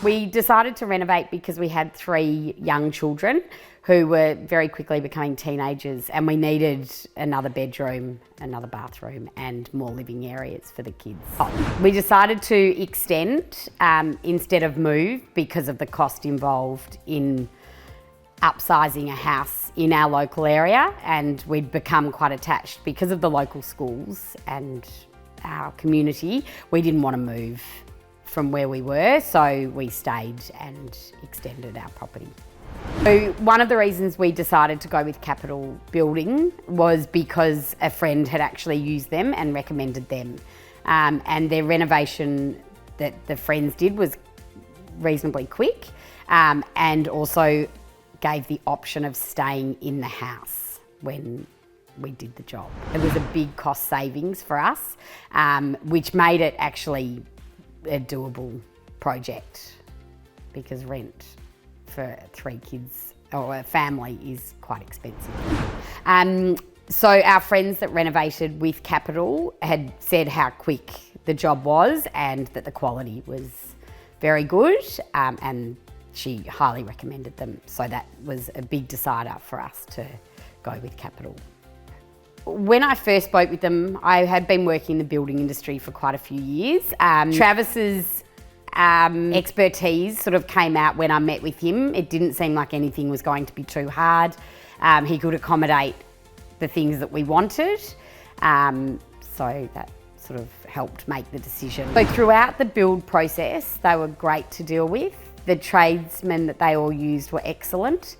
We decided to renovate because we had 3 young children who were very quickly becoming teenagers, and we needed another bedroom, another bathroom and more living areas for the kids. We decided to extend instead of move because of the cost involved in upsizing a house in our local area, and we'd become quite attached because of the local schools and our community. We didn't want to move from where we were, so we stayed and extended our property. So one of the reasons we decided to go with Capital Building was because a friend had actually used them and recommended them. And their renovation that the friends did was reasonably quick, and also gave the option of staying in the house when we did the job. It was a big cost savings for us, which made it actually a doable project, because rent for 3 kids or a family is quite expensive. So our friends that renovated with Capital had said how quick the job was and that the quality was very good, and she highly recommended them. So that was a big decider for us to go with Capital. When I first spoke with them, I had been working in the building industry for quite a few years. Travis's expertise sort of came out when I met with him. It didn't seem like anything was going to be too hard. He could accommodate the things that we wanted. So that sort of helped make the decision. So throughout the build process, they were great to deal with. The tradesmen that they all used were excellent.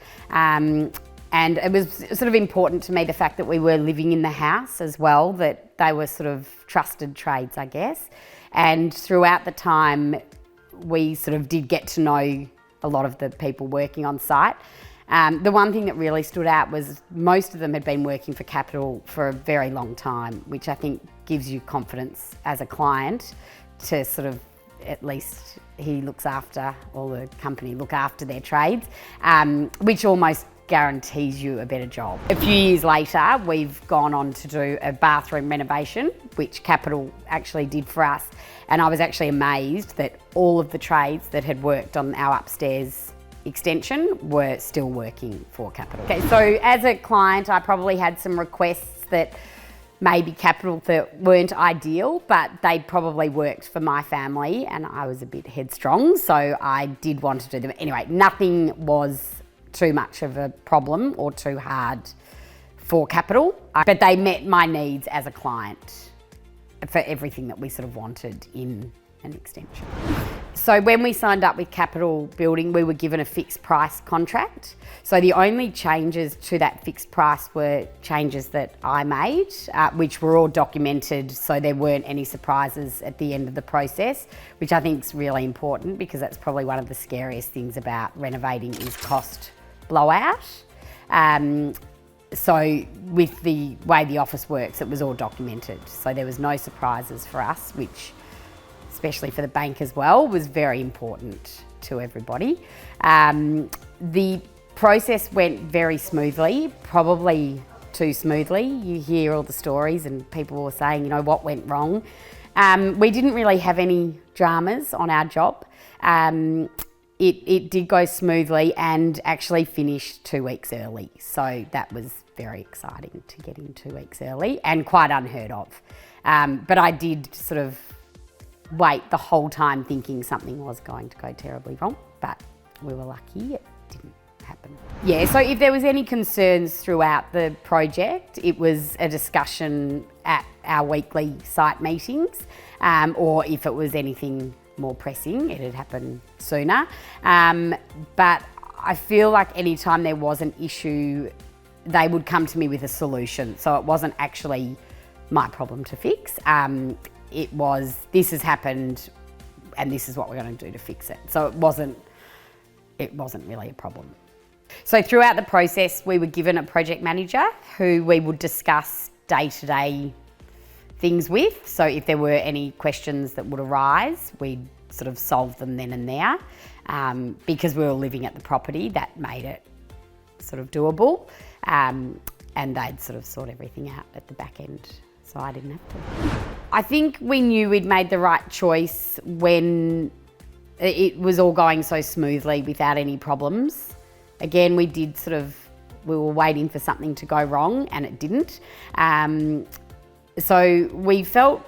And it was sort of important to me, the fact that we were living in the house as well, that they were sort of trusted trades, I guess. And throughout the time, we sort of did get to know a lot of the people working on site. The one thing that really stood out was most of them had been working for Capital for a very long time, which I think gives you confidence as a client to sort of, at least he looks after, or the company look after their trades, which almost guarantees you a better job. A few years later, we've gone on to do a bathroom renovation, which Capital actually did for us. And I was actually amazed that all of the trades that had worked on our upstairs extension were still working for Capital. Okay, so as a client, I probably had some requests that maybe Capital that weren't ideal, but they probably worked for my family, and I was a bit headstrong, so I did want to do them. Anyway, nothing was too much of a problem or too hard for Capital, but they met my needs as a client for everything that we sort of wanted in an extension. So when we signed up with Capital Building, we were given a fixed price contract. So the only changes to that fixed price were changes that I made, which were all documented, so there weren't any surprises at the end of the process, which I think is really important, because that's probably one of the scariest things about renovating is cost blowout. So with the way the office works, it was all documented. So there was no surprises for us, which, especially for the bank as well, was very important to everybody. The process went very smoothly, probably too smoothly. You hear all the stories and people were saying, you know, what went wrong. We didn't really have any dramas on our job. It did go smoothly and actually finished 2 weeks early. So that was very exciting to get in 2 weeks early and quite unheard of. But I did sort of wait the whole time thinking something was going to go terribly wrong, but we were lucky it didn't happen. Yeah, so if there was any concerns throughout the project, it was a discussion at our weekly site meetings, or if it was anything more pressing, it'd happen sooner. But I feel like anytime there was an issue, they would come to me with a solution. So it wasn't actually my problem to fix. It was, this has happened and this is what we're going to do to fix it. So it wasn't really a problem. So throughout the process, we were given a project manager who we would discuss day-to-day things with. So if there were any questions that would arise, we'd sort of solve them then and there. Because we were living at the property, that made it sort of doable. And they'd sort of sort everything out at the back end, so I didn't have to. I think we knew we'd made the right choice when it was all going so smoothly without any problems. Again, we were waiting for something to go wrong and it didn't. So we felt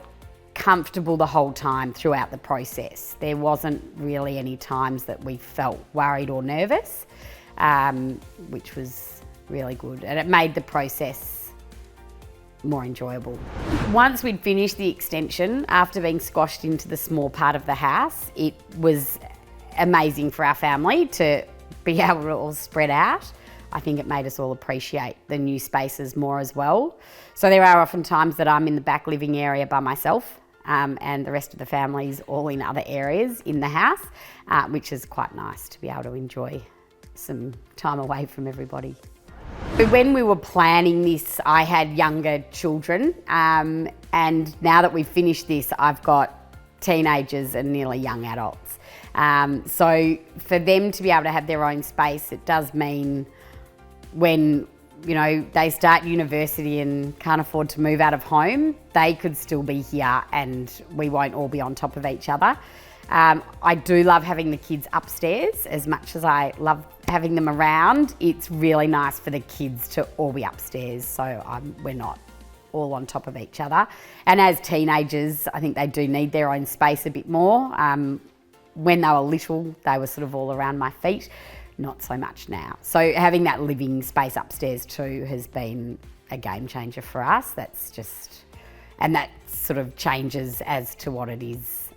comfortable the whole time throughout the process. There wasn't really any times that we felt worried or nervous, which was really good. And it made the process more enjoyable. Once we'd finished the extension, after being squashed into the small part of the house, it was amazing for our family to be able to all spread out. I think it made us all appreciate the new spaces more as well. So there are often times that I'm in the back living area by myself, and the rest of the family's all in other areas in the house, which is quite nice to be able to enjoy some time away from everybody. When we were planning this, I had younger children, and now that we've finished this, I've got teenagers and nearly young adults. So for them to be able to have their own space, it does mean when they start university and can't afford to move out of home, they could still be here and we won't all be on top of each other. I do love having the kids upstairs as much as I love having them around. It's really nice for the kids to all be upstairs, so we're not all on top of each other. And as teenagers, I think they do need their own space a bit more. When they were little, they were sort of all around my feet. Not so much now. So having that living space upstairs too has been a game changer for us. And that sort of changes as to what it is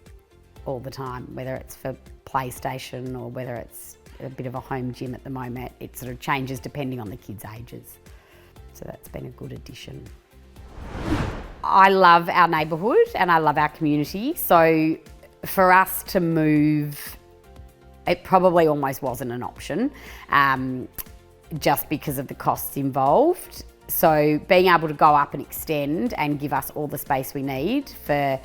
all the time, whether it's for PlayStation or whether it's a bit of a home gym at the moment. It sort of changes depending on the kids' ages. So that's been a good addition. I love our neighbourhood and I love our community. So for us to move, it probably almost wasn't an option, just because of the costs involved. So being able to go up and extend and give us all the space we need for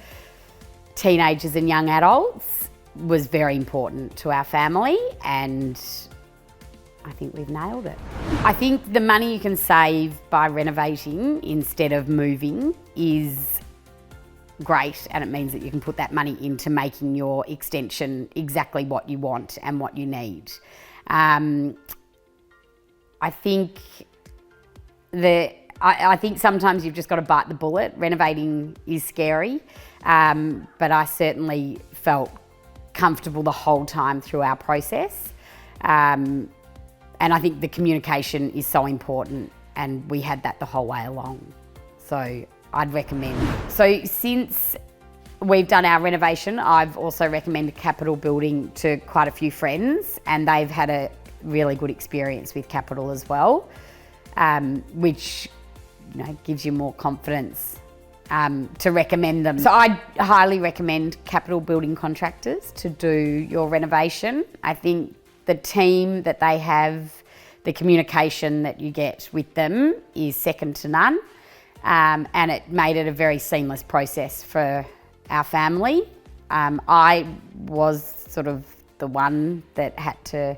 teenagers and young adults was very important to our family, and I think we've nailed it. I think the money you can save by renovating instead of moving is great, and it means that you can put that money into making your extension exactly what you want and what you need. I think I think sometimes you've just got to bite the bullet. Renovating is scary, but I certainly felt comfortable the whole time through our process. And I think the communication is so important, and we had that the whole way along. So I'd recommend. So since we've done our renovation, I've also recommended Capital Building to quite a few friends, and they've had a really good experience with Capital as well, which gives you more confidence to recommend them. So I'd highly recommend Capital Building Contractors to do your renovation. I think the team that they have, the communication that you get with them is second to none. And it made it a very seamless process for our family. I was sort of the one that had to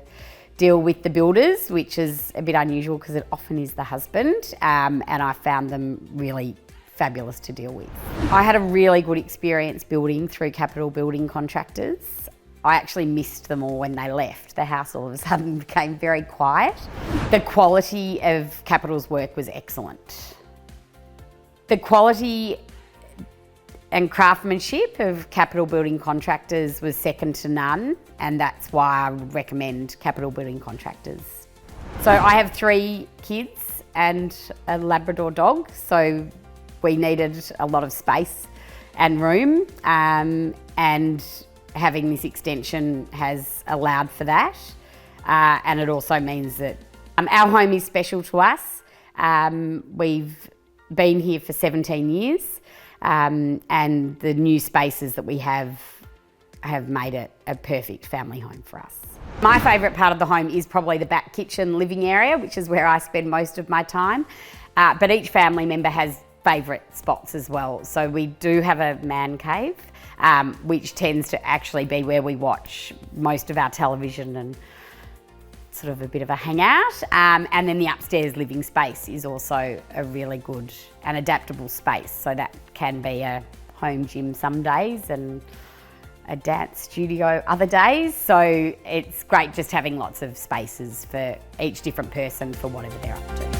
deal with the builders, which is a bit unusual because it often is the husband, and I found them really fabulous to deal with. I had a really good experience building through Capital Building Contractors. I actually missed them all when they left. The house all of a sudden became very quiet. The quality of Capital's work was excellent. The quality and craftsmanship of Capital Building Contractors was second to none, and that's why I would recommend Capital Building Contractors. So I have 3 kids and a Labrador dog, so we needed a lot of space and room, and having this extension has allowed for that. And it also means that our home is special to us. We've been here for 17 years, and the new spaces that we have made it a perfect family home for us. My favourite part of the home is probably the back kitchen living area, which is where I spend most of my time. But each family member has favourite spots as well. So we do have a man cave, which tends to actually be where we watch most of our television and sort of a bit of a hangout. And then the upstairs living space is also a really good and adaptable space. So that can be a home gym some days and a dance studio other days. So it's great just having lots of spaces for each different person for whatever they're up to.